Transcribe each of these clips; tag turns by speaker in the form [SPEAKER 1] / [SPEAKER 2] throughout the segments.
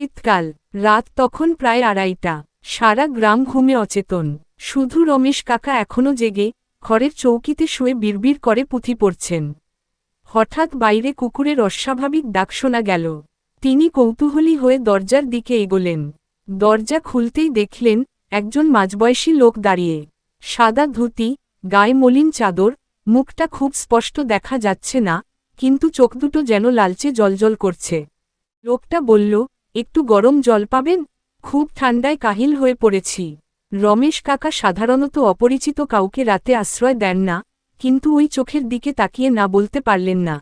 [SPEAKER 1] শীতকাল, রাত তখন প্রায় 2:30। সারা গ্রাম ঘুমে অচেতন, শুধু রমেশ কাকা এখনো জেগে ঘরের চৌকিতে শুয়ে বিড়বিড় করে পুঁথি পড়ছেন। হঠাৎ বাইরে কুকুরের অস্বাভাবিক ডাক শোনা গেল। তিনি কৌতূহলী হয়ে দরজার দিকে এগোলেন। দরজা খুলতেই দেখলেন একজন মাঝবয়সী লোক দাঁড়িয়ে। সাদা ধুতি, গায়ে মলিন চাদর, মুখটা খুব স্পষ্ট দেখা যাচ্ছে না, কিন্তু চোখ দুটো যেন লালচে জ্বলজ্বল করছে। লোকটা বলল, একটু গরম জল পাবেন? খুব ঠান্ডায় কাহিল হয়ে পড়েছি। রমেশ কাকা সাধারণত অপরিচিত কাউকে রাতে আশ্রয় দেন না, কিন্তু ওই চোখের দিকে তাকিয়ে না বলতে পারলেন না।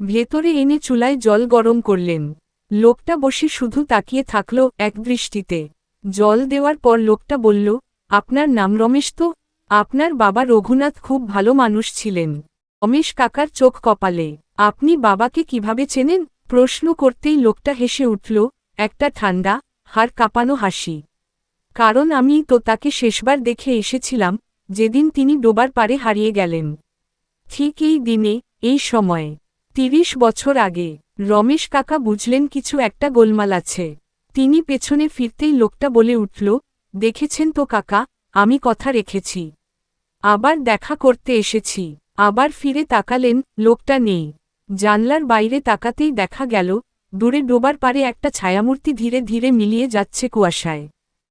[SPEAKER 1] ভেতরে এনে চুলায় জল গরম করলেন। লোকটা বসে শুধু তাকিয়ে থাকল একদৃষ্টিতে। জল দেওয়ার পর লোকটা বলল, আপনার নাম রমেশ তো? আপনার বাবা রঘুনাথ খুব ভালো মানুষ ছিলেন। রমেশ কাকার চোখ কপালে। আপনি বাবাকে কিভাবে চেনেন? প্রশ্ন করতেই লোকটা হেসে উঠল, একটা ঠান্ডা, হাড় কাঁপানো হাসি। কারণ আমিই তো তাকে শেষবার দেখে এসেছিলাম, যেদিন তিনি ডোবার পারে হারিয়ে গেলেন। ঠিক এই দিনে, এই সময়ে, 30 বছর আগে। রমেশ কাকা বুঝলেন কিছু একটা গোলমাল আছে। তিনি পেছনে ফিরতেই লোকটা বলে উঠল, দেখেছেন তো কাকা, আমি কথা রেখেছি। আবার দেখা করতে এসেছি। আবার ফিরে তাকালেন, লোকটা নেই। জানলার বাইরে তাকাতেই দেখা গেল, দূরে ডোবার পারে একটা ছায়ামূর্তি ধীরে ধীরে মিলিয়ে যাচ্ছে কুয়াশায়।